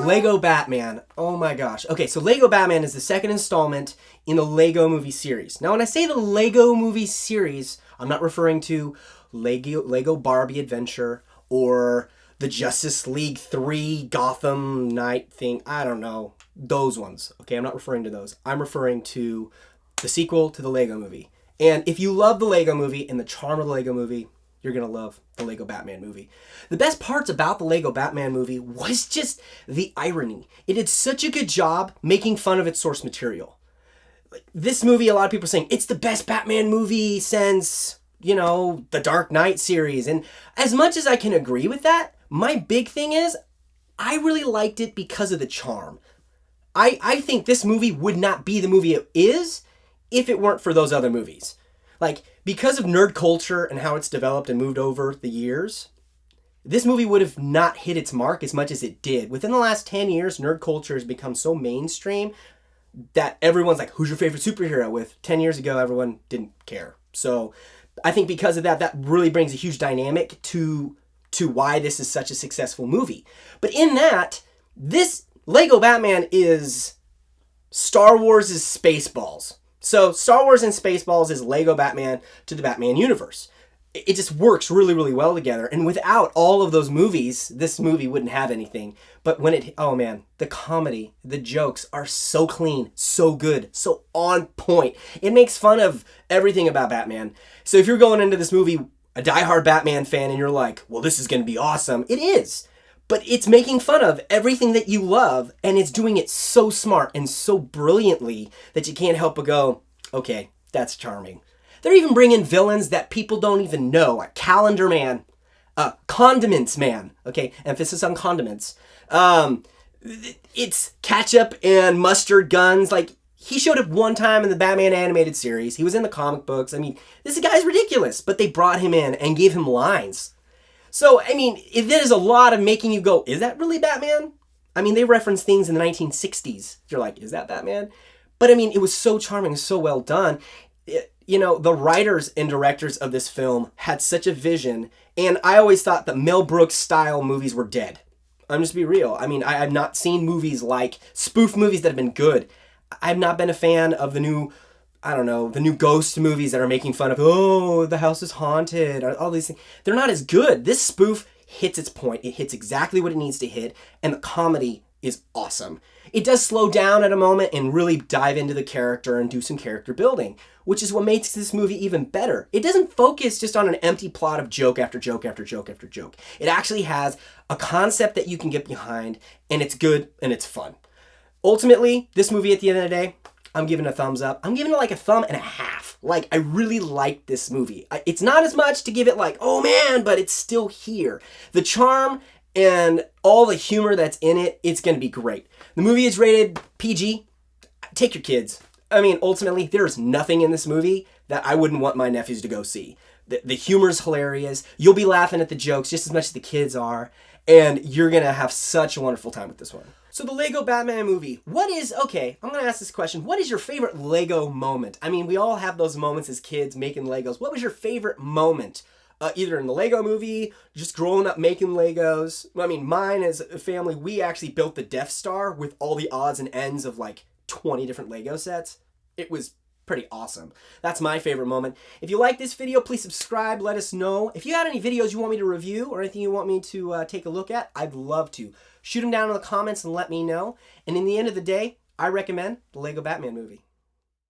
Lego Batman. Oh my gosh. Okay, so Lego Batman is the second installment in the Lego movie series. Now, when I say the Lego movie series, I'm not referring to Lego Barbie Adventure or the Justice League 3 Gotham Knight thing. I don't know. Those ones. Okay, I'm not referring to those. I'm referring to the sequel to the Lego movie. And if you love the Lego movie and the charm of the Lego movie, you're going to love the Lego Batman movie. The best parts about the Lego Batman movie was just the irony. It did such a good job making fun of its source material. This movie, a lot of people are saying, it's the best Batman movie since, the Dark Knight series. And as much as I can agree with that, my big thing is, I really liked it because of the charm. I think this movie would not be the movie it is if it weren't for those other movies. Because of nerd culture and how it's developed and moved over the years, this movie would have not hit its mark as much as it did. Within the last 10 years, nerd culture has become so mainstream that everyone's like, who's your favorite superhero? With 10 years ago, everyone didn't care. So I think because of that, that really brings a huge dynamic to why this is such a successful movie. But in that, this Lego Batman is Star Wars' Spaceballs. So Star Wars and Spaceballs is Lego Batman to the Batman universe. It just works really, really well together. And without all of those movies, this movie wouldn't have anything. But oh man, the comedy, the jokes are so clean, so good, so on point. It makes fun of everything about Batman. So if you're going into this movie a diehard Batman fan and you're like, well, this is going to be awesome. It is. But it's making fun of everything that you love, and it's doing it so smart and so brilliantly that you can't help but go, okay, that's charming. They're even bringing villains that people don't even know. A Calendar Man, Condiments Man, okay, emphasis on condiments. It's ketchup and mustard guns. He showed up one time in the Batman animated series. He was in the comic books. I mean, this guy's ridiculous, but they brought him in and gave him lines. So, I mean, that is a lot of making you go, is that really Batman? I mean, they reference things in the 1960s. You're like, is that Batman? But, I mean, it was so charming, so well done. The writers and directors of this film had such a vision, and I always thought that Mel Brooks-style movies were dead. I'm just be real. I mean, I've not seen movies like spoof movies that have been good. I've not been a fan of the new ghost movies that are making fun of, oh, the house is haunted, all these things. They're not as good. This spoof hits its point. It hits exactly what it needs to hit, and the comedy is awesome. It does slow down at a moment and really dive into the character and do some character building, which is what makes this movie even better. It doesn't focus just on an empty plot of joke after joke after joke after joke. It actually has a concept that you can get behind, and it's good and it's fun. Ultimately, this movie at the end of the day, I'm giving it a thumbs up. I'm giving it like a thumb and a half. I really like this movie. It's not as much to give it oh man, but it's still here. The charm and all the humor that's in it, it's going to be great. The movie is rated PG. Take your kids. I mean, ultimately, there's nothing in this movie that I wouldn't want my nephews to go see. The humor's hilarious. You'll be laughing at the jokes just as much as the kids are. And you're going to have such a wonderful time with this one. So the Lego Batman movie, I'm going to ask this question. What is your favorite Lego moment? I mean, we all have those moments as kids making Legos. What was your favorite moment? Either in the Lego movie, just growing up making Legos. I mean, mine as a family, we actually built the Death Star with all the odds and ends of 20 different Lego sets. It was pretty awesome. That's my favorite moment. If you like this video, please subscribe. Let us know. If you got any videos you want me to review or anything you want me to take a look at, I'd love to. Shoot them down in the comments and let me know. And in the end of the day, I recommend the Lego Batman movie.